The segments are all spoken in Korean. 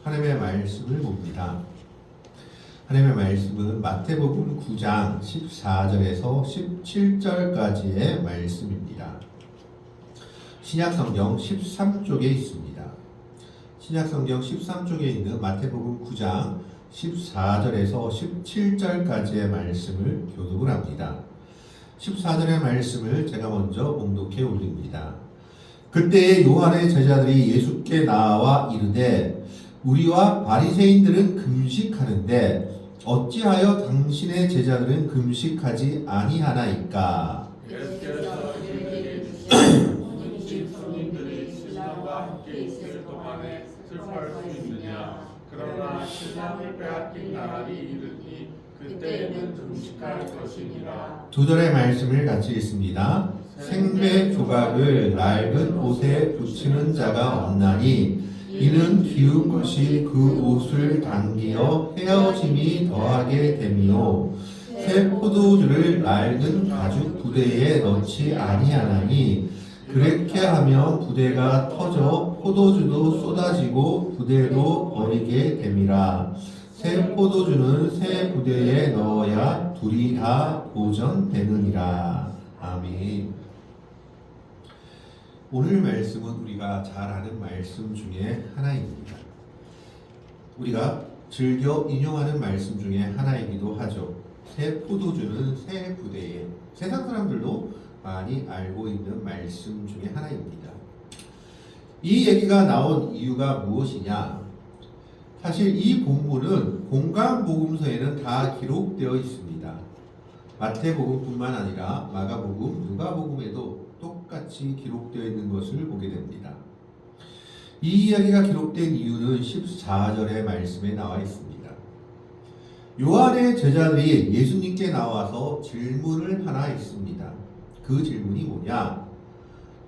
하나님의 말씀을 봅니다. 하나님의 말씀은 마태복음 9장 14절에서 17절까지의 말씀입니다. 신약성경 13쪽에 있습니다. 신약성경 13쪽에 있는 마태복음 9장 14절에서 17절까지의 말씀을 교독을 합니다. 14절의 말씀을 제가 먼저 봉독해 올립니다. 그때 요한의 제자들이 예수께 나와 이르되 우리와 바리새인들은 금식하는데 어찌하여 당신의 제자들은 금식하지 아니하나이까? 예수께서 이르되 주시되 손님들이 신랑과 함께 있을 동안에 슬퍼할 수 있느냐? 그러나 신랑을 빼앗긴 날이 이르니 그때에는 금식할 것이니라. 두 절의 말씀을 같이 읽습니다. 생배 조각을 낡은 옷에 붙이는 자가 없나니 이는 기운 것이 그 옷을 당기어 헤어짐이 더하게 됨이요 새 포도주를 낡은 가죽 부대에 넣지 아니하나니 그렇게 하면 부대가 터져 포도주도 쏟아지고 부대도 버리게 됨이라. 새 포도주는 새 부대에 넣어야 둘이 다 보존되느니라. 아멘. 오늘 말씀은 우리가 잘 아는 말씀 중에 하나입니다. 우리가 즐겨 인용하는 말씀 중에 하나이기도 하죠. 새 포도주는 새 부대에, 세상 사람들도 많이 알고 있는 말씀 중에 하나입니다. 이 얘기가 나온 이유가 무엇이냐? 사실 이 본문은 공강복음서에는 다 기록되어 있습니다. 마태복음뿐만 아니라 마가복음, 누가복음에도 똑같이 기록되어 있는 것을 보게 됩니다. 이 이야기가 기록된 이유는 14절의 말씀에 나와 있습니다. 요한의 제자들이 예수님께 나와서 질문을 하나 했습니다. 그 질문이 뭐냐?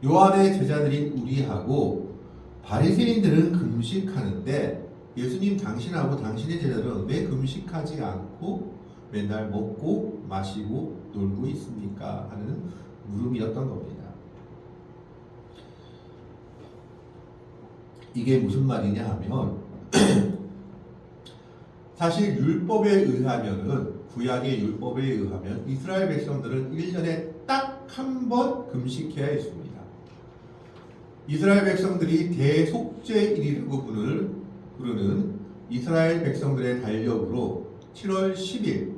요한의 제자들인 우리하고 바리새인들은 금식하는데 예수님 당신하고 당신의 제자들은 왜 금식하지 않고 맨날 먹고 마시고 놀고 있습니까? 하는 물음이었던 겁니다. 이게 무슨 말이냐 하면 사실 율법에 의하면은 구약의 율법에 의하면 이스라엘 백성들은 1년에 딱 한 번 금식해야 했습니다. 이스라엘 백성들이 대속죄일이라고 부르는 이스라엘 백성들의 달력으로 7월 10일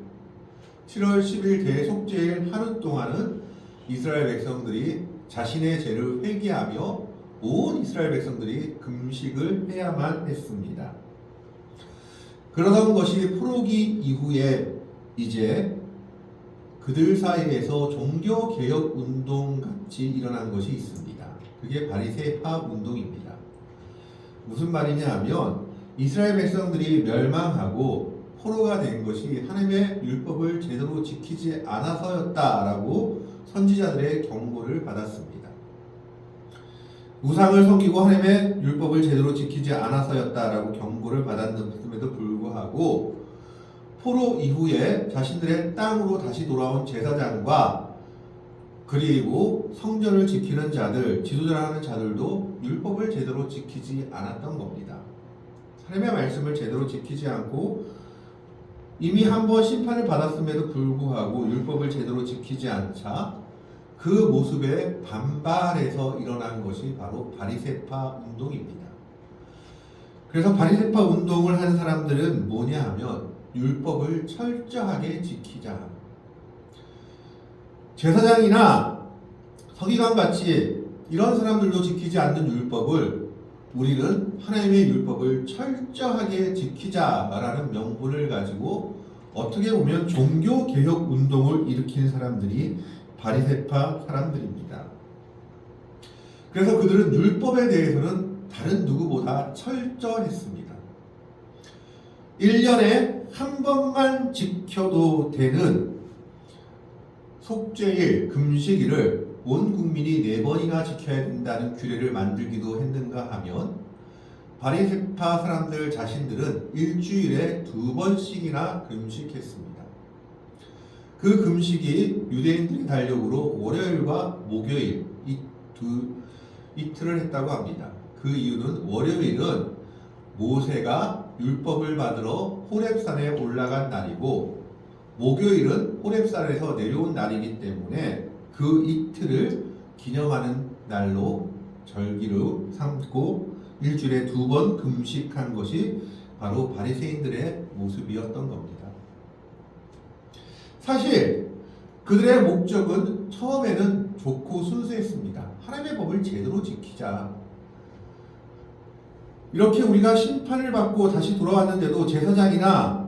대속죄일 하루 동안은 이스라엘 백성들이 자신의 죄를 회개하며 온 이스라엘 백성들이 금식을 해야만 했습니다. 그러던 것이 포로기 이후에 이제 그들 사이에서 종교개혁 운동 같이 일어난 것이 있습니다. 그게 바리새파 운동입니다. 무슨 말이냐 하면 이스라엘 백성들이 멸망하고 포로가 된 것이 하나님의 율법을 제대로 지키지 않아서였다라고 선지자들의 경고를 받았습니다. 우상을 섬기고 하나님의 율법을 제대로 지키지 않아서였다라고 경고를 받았음에도 불구하고 포로 이후에 자신들의 땅으로 다시 돌아온 제사장과 그리고 성전을 지키는 자들, 지도자라는 자들도 율법을 제대로 지키지 않았던 겁니다. 하나님의 말씀을 제대로 지키지 않고 이미 한번 심판을 받았음에도 불구하고 율법을 제대로 지키지 않자 그 모습에 반발해서 일어난 것이 바로 바리새파 운동입니다. 그래서 바리새파 운동을 한 사람들은 뭐냐 하면 율법을 철저하게 지키자. 제사장이나 서기관 같이 이런 사람들도 지키지 않는 율법을 우리는 하나님의 율법을 철저하게 지키자라는 명분을 가지고 어떻게 보면 종교개혁 운동을 일으킨 사람들이 바리새파 사람들입니다. 그래서 그들은 율법에 대해서는 다른 누구보다 철저했습니다. 1년에 한 번만 지켜도 되는 속죄일, 금식일을 온 국민이 4번이나 지켜야 된다는 규례를 만들기도 했는가 하면 바리새파 사람들 자신들은 일주일에 2번씩이나 금식했습니다. 그 금식이 유대인들의 달력으로 월요일과 목요일 이틀을 했다고 합니다. 그 이유는 월요일은 모세가 율법을 받으러 호렙산에 올라간 날이고 목요일은 호렙산에서 내려온 날이기 때문에 그 이틀을 기념하는 날로 절기로 삼고 일주일에 2번 금식한 것이 바로 바리새인들의 모습이었던 겁니다. 사실 그들의 목적은 처음에는 좋고 순수했습니다. 하나님의 법을 제대로 지키자. 이렇게 우리가 심판을 받고 다시 돌아왔는데도 제사장이나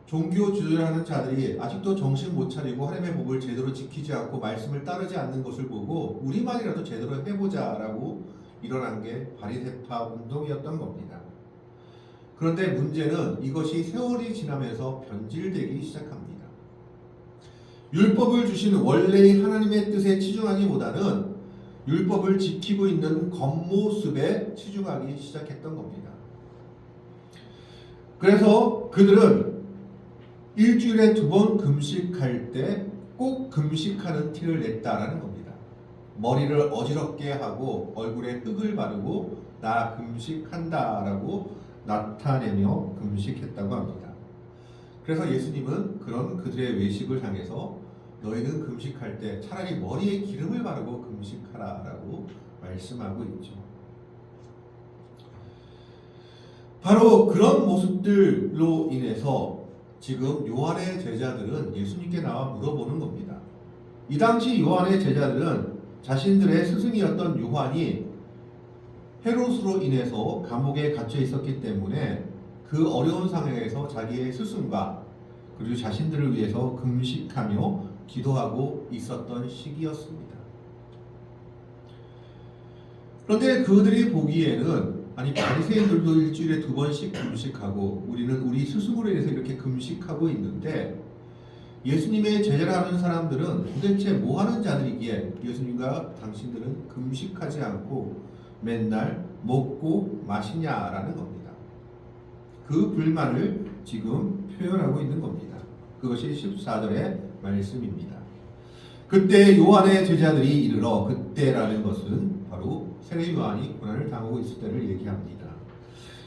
종교 지도자라는 자들이 아직도 정신 못 차리고 하나님의 법을 제대로 지키지 않고 말씀을 따르지 않는 것을 보고 우리만이라도 제대로 해보자라고 일어난 게 바리새파 운동이었던 겁니다. 그런데 문제는 이것이 세월이 지나면서 변질되기 시작합니다. 율법을 주신 원래의 하나님의 뜻에 치중하기보다는 율법을 지키고 있는 겉모습에 치중하기 시작했던 겁니다. 그래서 그들은 일주일에 2번 금식할 때 꼭 금식하는 티를 냈다라는 겁니다. 머리를 어지럽게 하고 얼굴에 흙을 바르고 나 금식한다라고 나타내며 금식했다고 합니다. 그래서 예수님은 그런 그들의 외식을 향해서 너희는 금식할 때 차라리 머리에 기름을 바르고 금식하라라고 말씀하고 있죠. 바로 그런 모습들로 인해서 지금 요한의 제자들은 예수님께 나와 물어보는 겁니다. 이 당시 요한의 제자들은 자신들의 스승이었던 요한이 헤롯으로 인해서 감옥에 갇혀 있었기 때문에 그 어려운 상황에서 자기의 스승과 그리고 자신들을 위해서 금식하며 기도하고 있었던 시기였습니다. 그런데 그들이 보기에는 아니 바리새인들도 일주일에 2번씩 금식하고 우리는 우리 스승으로 인해서 이렇게 금식하고 있는데 예수님의 제자라는 사람들은 도대체 뭐 하는 자들이기에 예수님과 당신들은 금식하지 않고 맨날 먹고 마시냐라는 겁니다. 그 불만을 지금 표현하고 있는 겁니다. 그것이 14절의 말씀입니다. 그때 요한의 제자들이 이르러, 그때라는 것은 바로 세례 요한이 고난을 당하고 있을 때를 얘기합니다.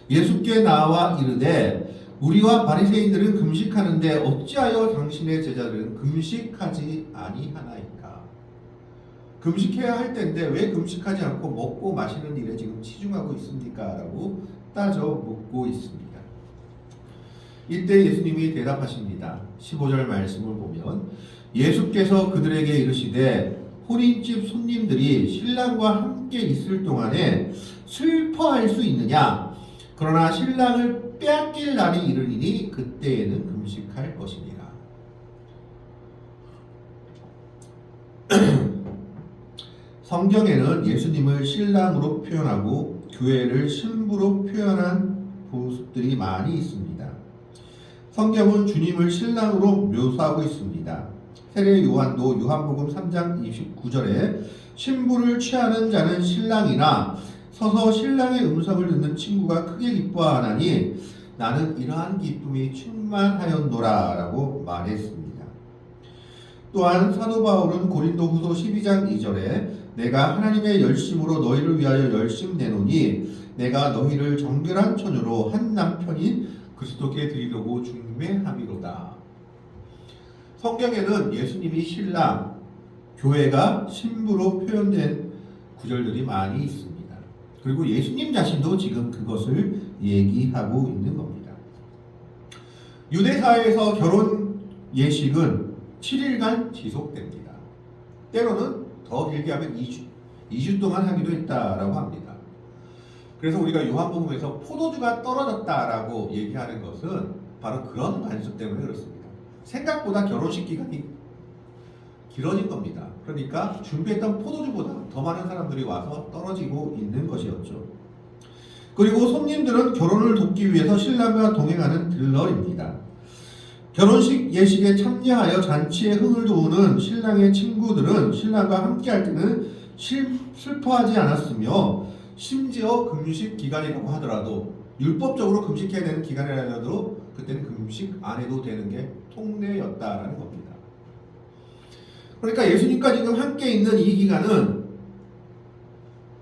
예수께 나와 이르되 우리와 바리새인들은 금식하는데 어찌하여 당신의 제자들은 금식하지 아니하나이까? 금식해야 할 때인데 왜 금식하지 않고 먹고 마시는 일에 지금 치중하고 있습니까? 라고 따져 묻고 있습니다. 이때 예수님이 대답하십니다. 15절 말씀을 보면 예수께서 그들에게 이르시되 혼인집 손님들이 신랑과 함께 있을 동안에 슬퍼할 수 있느냐? 그러나 신랑을 빼앗길 날이 이르리니 그때에는 금식할 것이니라. 성경에는 예수님을 신랑으로 표현하고 교회를 신부로 표현한 모습들이 많이 있습니다. 성경은 주님을 신랑으로 묘사하고 있습니다. 세례 요한도 요한복음 3장 29절에 신부를 취하는 자는 신랑이나 서서 신랑의 음성을 듣는 친구가 크게 기뻐하나니 나는 이러한 기쁨이 충만하였노라 라고 말했습니다. 또한 사도 바울은 고린도후서 12장 2절에 내가 하나님의 열심으로 너희를 위하여 열심 내노니 내가 너희를 정결한 처녀로 한 남편인 그리스도께 드리려고 중매함이로다. 성경에는 예수님이 신랑, 교회가 신부로 표현된 구절들이 많이 있습니다. 그리고 예수님 자신도 지금 그것을 얘기하고 있는 겁니다. 유대사회에서 결혼 예식은 7일간 지속됩니다. 때로는 더 길게 하면 2주 동안 하기도 했다라고 합니다. 그래서 우리가 요한복음에서 포도주가 떨어졌다라고 얘기하는 것은 바로 그런 관습 때문에 그렇습니다. 생각보다 결혼식 기간이 길어진 겁니다. 그러니까 준비했던 포도주보다 더 많은 사람들이 와서 떨어지고 있는 것이었죠. 그리고 손님들은 결혼을 돕기 위해서 신랑과 동행하는 들러리입니다. 결혼식 예식에 참여하여 잔치에 흥을 돋우는 신랑의 친구들은 신랑과 함께할 때는 슬퍼하지 않았으며 심지어 금식 기간이라고 하더라도 율법적으로 금식해야 되는 기간이라도 그때는 금식 안 해도 되는 게 통례였다라는 겁니다. 그러니까 예수님과 지금 함께 있는 이 기간은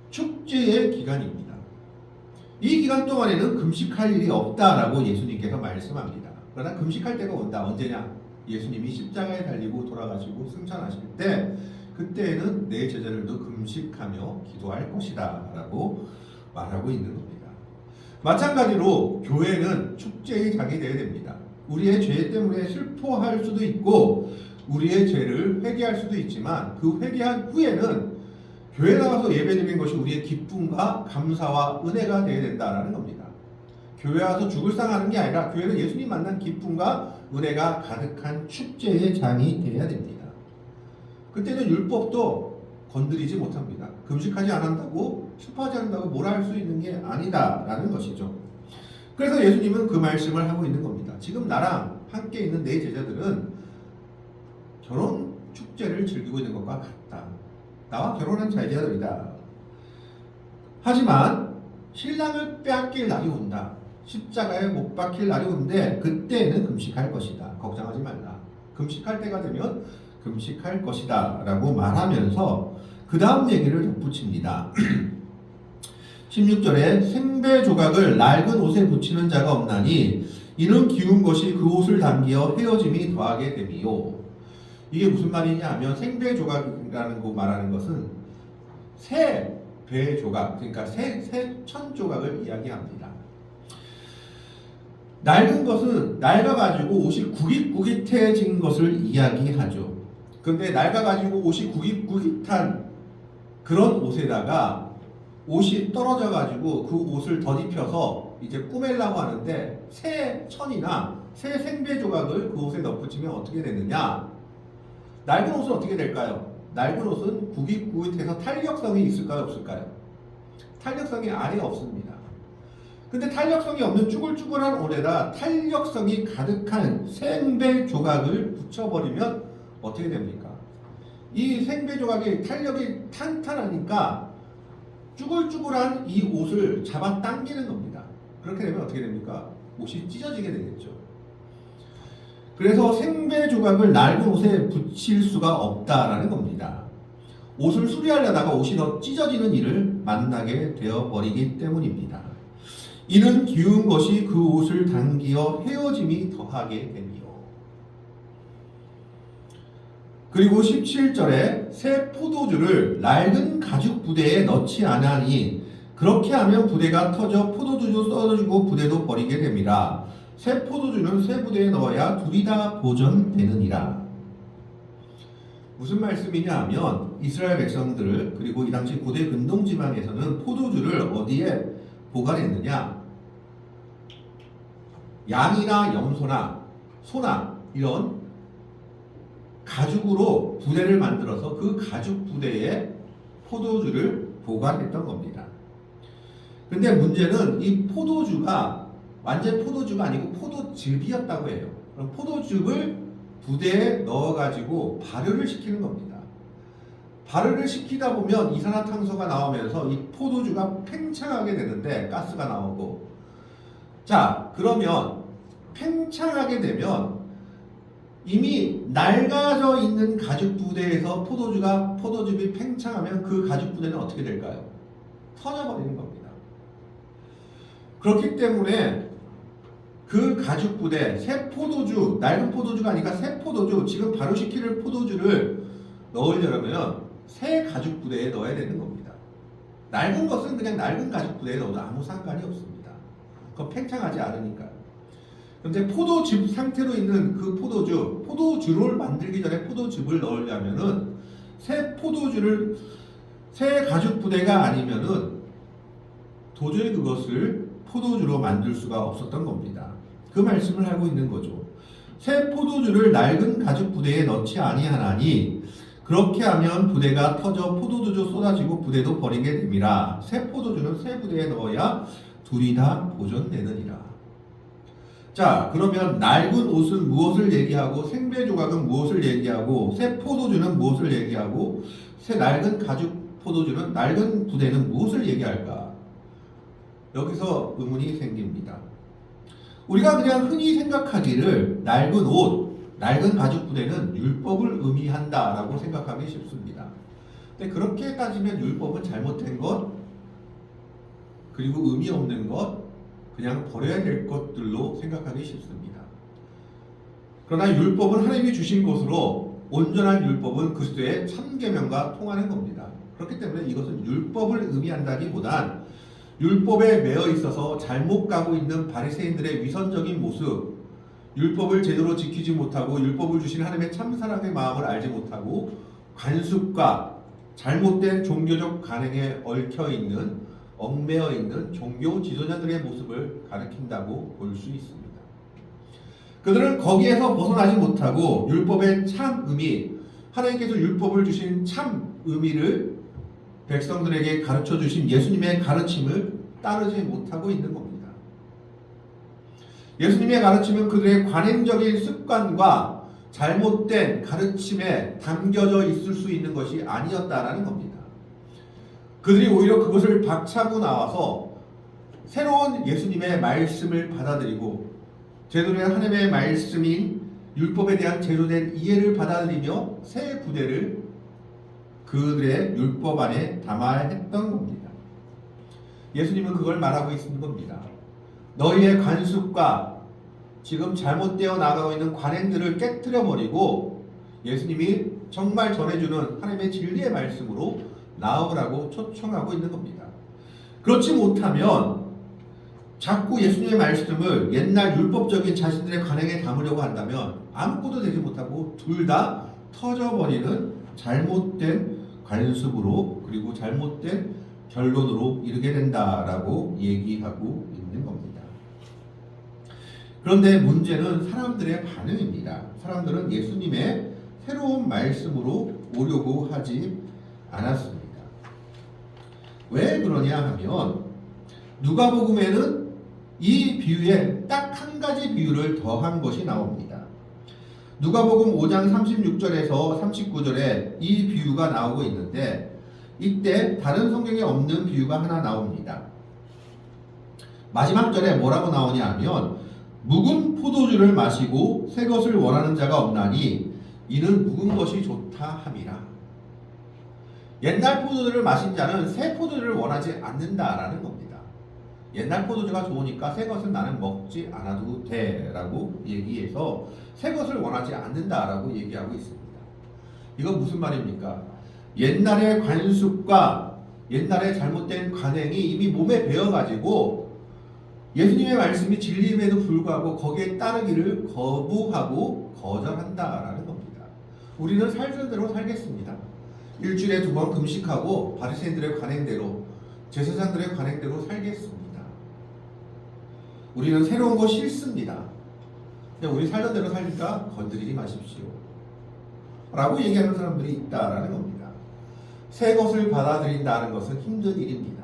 축제의 기간입니다. 이 기간 동안에는 금식할 일이 없다라고 예수님께서 말씀합니다. 그러나 금식할 때가 온다. 언제냐? 예수님이 십자가에 달리고 돌아가시고 승천하실 때, 그때에는 내 제자들도 금식하며 기도할 것이다 라고 말하고 있는 겁니다. 마찬가지로 교회는 축제의 장이 되어야 됩니다. 우리의 죄 때문에 슬퍼할 수도 있고 우리의 죄를 회개할 수도 있지만, 그 회개한 후에는 교회 나가서 예배드리는 것이 우리의 기쁨과 감사와 은혜가 되어야 된다라는 겁니다. 교회 와서 죽을 상하는 게 아니라 교회는 예수님 만난 기쁨과 은혜가 가득한 축제의 장이 되어야 됩니다. 그때는 율법도 건드리지 못합니다. 금식하지 않는다고, 슬퍼하지 않는다고 뭐라 할 수 있는 게 아니다라는 것이죠. 그래서 예수님은 그 말씀을 하고 있는 겁니다. 지금 나랑 함께 있는 내 제자들은 결혼 축제를 즐기고 있는 것과 같다. 나와 결혼한 제자들이다. 하지만 신랑을 빼앗길 날이 온다. 십자가에 못 박힐 날이 오는데 그때는 금식할 것이다. 걱정하지 말라. 금식할 때가 되면 금식할 것이다 라고 말하면서 그 다음 얘기를 덧붙입니다. 16절에 생배 조각을 낡은 옷에 붙이는 자가 없나니 이는 기운 것이 그 옷을 당기어 헤어짐이 더하게 됨이요. 이게 무슨 말이냐 하면, 생배 조각이라는 거 말하는 것은 새 배 조각, 그러니까 새 천 조각을 이야기합니다. 낡은 것은 낡아가지고 옷이 구깃구깃해진 것을 이야기하죠. 그런데 낡아가지고 옷이 구깃구깃한 그런 옷에다가 옷이 떨어져가지고 그 옷을 덧입혀서 이제 꾸밀려고 하는데, 새 천이나 새 생배 조각을 그 옷에 덧붙이면 어떻게 되느냐? 낡은 옷은 어떻게 될까요? 낡은 옷은 구깃구깃해서 탄력성이 있을까요? 없을까요? 탄력성이 아예 없습니다. 근데 탄력성이 없는 쭈글쭈글한 옷에다 탄력성이 가득한 생배 조각을 붙여버리면 어떻게 됩니까? 이 생배 조각이 탄력이 탄탄하니까 쭈글쭈글한 이 옷을 잡아 당기는 겁니다. 그렇게 되면 어떻게 됩니까? 옷이 찢어지게 되겠죠. 그래서 생배 조각을 낡은 옷에 붙일 수가 없다라는 겁니다. 옷을 수리하려다가 옷이 더 찢어지는 일을 만나게 되어버리기 때문입니다. 이는 기운 것이 그 옷을 당기어 헤어짐이 더하게 됨이요. 그리고 17절에 새 포도주를 낡은 가죽 부대에 넣지 아니하니 그렇게 하면 부대가 터져 포도주도 쏟아지고 부대도 버리게 됩니다. 새 포도주는 새 부대에 넣어야 둘이 다 보존되느니라. 무슨 말씀이냐 하면, 이스라엘 백성들 그리고 이 당시 고대 근동지방에서는 포도주를 어디에 보관했느냐, 양이나 염소나 소나 이런 가죽으로 부대를 만들어서 그 가죽 부대에 포도주를 보관했던 겁니다. 근데 문제는 이 포도주가 완전 포도주가 아니고 포도즙이었다고 해요. 그럼 포도즙을 부대에 넣어가지고 발효를 시키는 겁니다. 발효를 시키다 보면 이산화탄소가 나오면서 이 포도주가 팽창하게 되는데 가스가 나오고, 자 그러면 팽창하게 되면 이미 낡아져 있는 가죽 부대에서 포도즙이 팽창하면 그 가죽 부대는 어떻게 될까요? 터져버리는 겁니다. 그렇기 때문에 그 가죽 부대, 새 포도주, 낡은 포도주가 아니라 새 포도주, 지금 발효시킬 포도주를 넣으려면 새 가죽 부대에 넣어야 되는 겁니다. 낡은 것은 그냥 낡은 가죽 부대에 넣어도 아무 상관이 없습니다. 그건 팽창하지 않으니까. 그런데 포도즙 상태로 있는 그 포도주를 만들기 전에 포도즙을 넣으려면은 새 가죽 부대가 아니면은 도저히 그것을 포도주로 만들 수가 없었던 겁니다. 그 말씀을 하고 있는 거죠. 새 포도주를 낡은 가죽 부대에 넣지 아니하나니 그렇게 하면 부대가 터져 포도주도 쏟아지고 부대도 버리게 됨이라. 새 포도주는 새 부대에 넣어야 둘이 다 보존되느니라. 자, 그러면 낡은 옷은 무엇을 얘기하고, 생배 조각은 무엇을 얘기하고, 새 포도주는 무엇을 얘기하고, 새 낡은 가죽 포도주는, 낡은 부대는 무엇을 얘기할까? 여기서 의문이 생깁니다. 우리가 그냥 흔히 생각하기를 낡은 옷, 낡은 가죽 부대는 율법을 의미한다라고 생각하기 쉽습니다. 근데 그렇게 따지면 율법은 잘못된 것 그리고 의미 없는 것, 그냥 버려야 될 것들로 생각하기 쉽습니다. 그러나 율법은 하나님이 주신 것으로 온전한 율법은 그리스도의 참계명과 통하는 겁니다. 그렇기 때문에 이것은 율법을 의미한다기보단 율법에 매여 있어서 잘못 가고 있는 바리새인들의 위선적인 모습, 율법을 제대로 지키지 못하고 율법을 주신 하나님의 참사랑의 마음을 알지 못하고 관습과 잘못된 종교적 관행에 얽매여 있는 종교 지도자들의 모습을 가리킨다고 볼 수 있습니다. 그들은 거기에서 벗어나지 못하고 율법의 참 의미, 하나님께서 율법을 주신 참 의미를 백성들에게 가르쳐 주신 예수님의 가르침을 따르지 못하고 있는 겁니다. 예수님의 가르침은 그들의 관행적인 습관과 잘못된 가르침에 담겨져 있을 수 있는 것이 아니었다라는 겁니다. 그들이 오히려 그것을 박차고 나와서 새로운 예수님의 말씀을 받아들이고 제대로의 하나님의 말씀인 율법에 대한 제대로된 이해를 받아들이며 새 부대를 그들의 율법 안에 담아야 했던 겁니다. 예수님은 그걸 말하고 있는 겁니다. 너희의 관습과 지금 잘못되어 나가고 있는 관행들을 깨트려버리고 예수님이 정말 전해주는 하나님의 진리의 말씀으로 나오라고 초청하고 있는 겁니다. 그렇지 못하면 자꾸 예수님의 말씀을 옛날 율법적인 자신들의 관행에 담으려고 한다면 아무것도 되지 못하고 둘 다 터져버리는 잘못된 관습으로 그리고 잘못된 결론으로 이르게 된다라고 얘기하고 있는 겁니다. 그런데 문제는 사람들의 반응입니다. 사람들은 예수님의 새로운 말씀으로 오려고 하지 않았습니다. 왜 그러냐 하면 누가복음에는 이 비유에 딱 한 가지 비유를 더한 것이 나옵니다. 누가복음 5장 36절에서 39절에 이 비유가 나오고 있는데 이때 다른 성경에 없는 비유가 하나 나옵니다. 마지막 절에 뭐라고 나오냐 하면 묵은 포도주를 마시고 새 것을 원하는 자가 없나니 이는 묵은 것이 좋다 함이라. 옛날 포도주를 마신 자는 새 포도주를 원하지 않는다라는 겁니다. 옛날 포도주가 좋으니까 새 것은 나는 먹지 않아도 돼 라고 얘기해서 새 것을 원하지 않는다라고 얘기하고 있습니다. 이건 무슨 말입니까? 옛날의 관습과 옛날의 잘못된 관행이 이미 몸에 배어가지고 예수님의 말씀이 진리임에도 불구하고 거기에 따르기를 거부하고 거절한다라는 겁니다. 우리는 살던 대로 살겠습니다. 일주일에 2번 금식하고 바리새인들의 관행대로 제사장들의 관행대로 살겠습니다. 우리는 새로운 거 싫습니다. 그냥 우리 살던 대로 살니까 건드리지 마십시오 라고 얘기하는 사람들이 있다라는 겁니다. 새 것을 받아들인다는 것은 힘든 일입니다.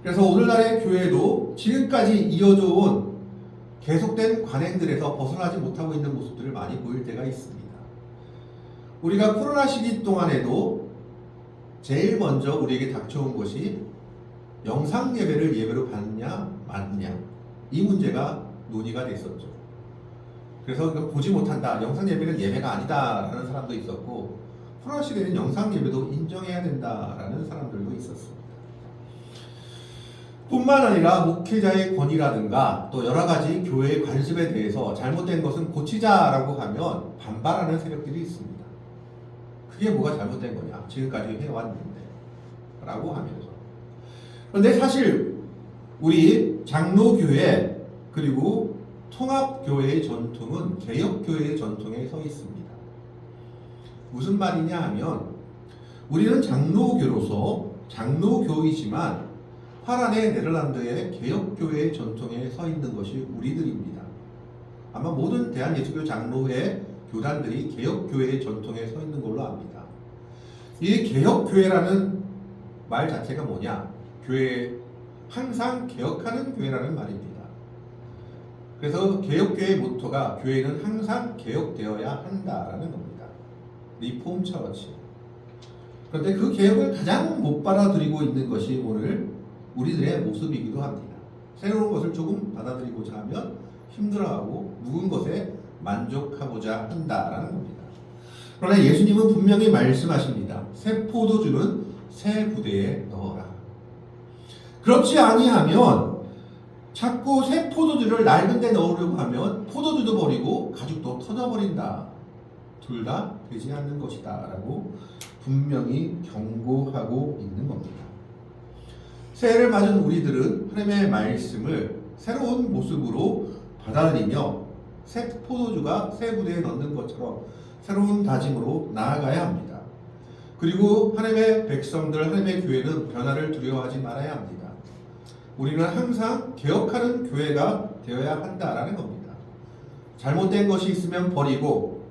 그래서 오늘날의 교회도 지금까지 이어져 온 계속된 관행들에서 벗어나지 못하고 있는 모습들을 많이 보일 때가 있습니다. 우리가 코로나 시기 동안에도 제일 먼저 우리에게 닥쳐온 것이 영상 예배를 예배로 받느냐 마느냐 이 문제가 논의가 됐었죠. 그래서 보지 못한다, 영상 예배는 예배가 아니다라는 사람도 있었고 코로나 시대에는 영상 예배도 인정해야 된다라는 사람들도 있었습니다. 뿐만 아니라 목회자의 권위라든가 또 여러 가지 교회의 관습에 대해서 잘못된 것은 고치자라고 하면 반발하는 세력들이 있습니다. 그게 뭐가 잘못된 거냐? 지금까지 해왔는데 라고 하면서. 그런데 사실 우리 장로교회 그리고 통합교회의 전통은 개혁교회의 전통에 서 있습니다. 무슨 말이냐 하면 우리는 장로교로서 장로교이지만 파란의 네덜란드의 개혁교회의 전통에 서 있는 것이 우리들입니다. 아마 모든 대한예수교 장로회 교단들이 개혁교회의 전통에 서 있는 걸로 압니다. 이 개혁교회라는 말 자체가 뭐냐? 교회 항상 개혁하는 교회라는 말입니다. 그래서 개혁교회의 모토가 교회는 항상 개혁되어야 한다라는 겁니다. 리폼 처치. 그런데 그 개혁을 가장 못 받아들이고 있는 것이 오늘 우리들의 모습이기도 합니다. 새로운 것을 조금 받아들이고자 하면 힘들어하고 묵은 것에 만족하고자 한다라는 겁니다. 그러나 예수님은 분명히 말씀하십니다. 새 포도주는 새 부대에 넣어라. 그렇지 아니하면 자꾸 새 포도주를 낡은 데 넣으려고 하면 포도주도 버리고 가죽도 터져버린다. 둘 다 되지 않는 것이다 라고 분명히 경고하고 있는 겁니다. 새해를 맞은 우리들은 하나님의 말씀을 새로운 모습으로 받아들이며 새 포도주가 새 부대에 넣는 것처럼 새로운 다짐으로 나아가야 합니다. 그리고 하나님의 백성들, 하나님의 교회는 변화를 두려워하지 말아야 합니다. 우리는 항상 개혁하는 교회가 되어야 한다라는 겁니다. 잘못된 것이 있으면 버리고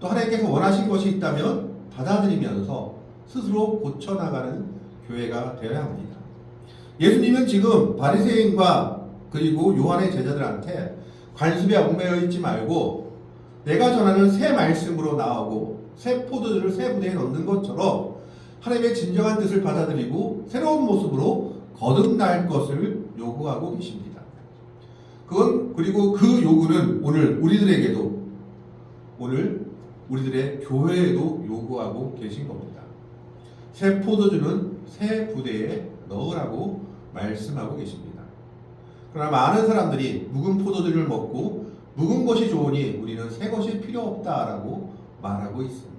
또 하나님께서 원하신 것이 있다면 받아들이면서 스스로 고쳐나가는 교회가 되어야 합니다. 예수님은 지금 바리새인과 그리고 요한의 제자들한테 관습에 얽매여 있지 말고 내가 전하는 새 말씀으로 나오고 새 포도주를 새 부대에 넣는 것처럼 하나님의 진정한 뜻을 받아들이고 새로운 모습으로 거듭날 것을 요구하고 계십니다. 그리고 그 요구는 오늘 우리들에게도 오늘 우리들의 교회에도 요구하고 계신 겁니다. 새 포도주는 새 부대에 넣으라고 말씀하고 계십니다. 그러나 많은 사람들이 묵은 포도주를 먹고 묵은 것이 좋으니 우리는 새 것이 필요 없다라고 말하고 있습니다.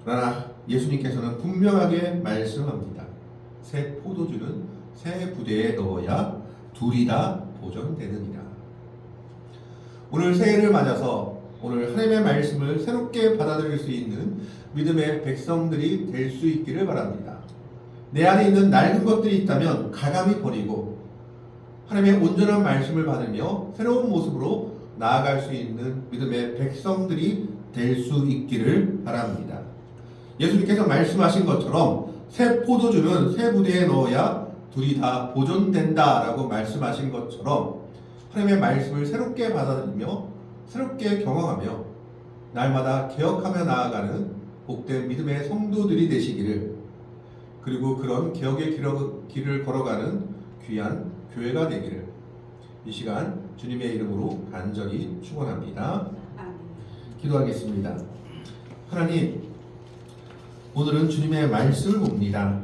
그러나 예수님께서는 분명하게 말씀합니다. 새 포도주는 새 부대에 넣어야 둘이 다 보존되느니라. 오늘 새해를 맞아서 오늘 하나님의 말씀을 새롭게 받아들일 수 있는 믿음의 백성들이 될 수 있기를 바랍니다. 내 안에 있는 낡은 것들이 있다면 가감히 버리고 하나님의 온전한 말씀을 받으며 새로운 모습으로 나아갈 수 있는 믿음의 백성들이 될 수 있기를 바랍니다. 예수님께서 말씀하신 것처럼 새 포도주는 새 부대에 넣어야 둘이 다 보존된다라고 말씀하신 것처럼 하나님의 말씀을 새롭게 받아들이며 새롭게 경험하며 날마다 개혁하며 나아가는 복된 믿음의 성도들이 되시기를, 그리고 그런 개혁의 길을 걸어가는 귀한 교회가 되기를 이 시간 주님의 이름으로 간절히 축원합니다. 기도하겠습니다. 하나님, 오늘은 주님의 말씀을 봅니다.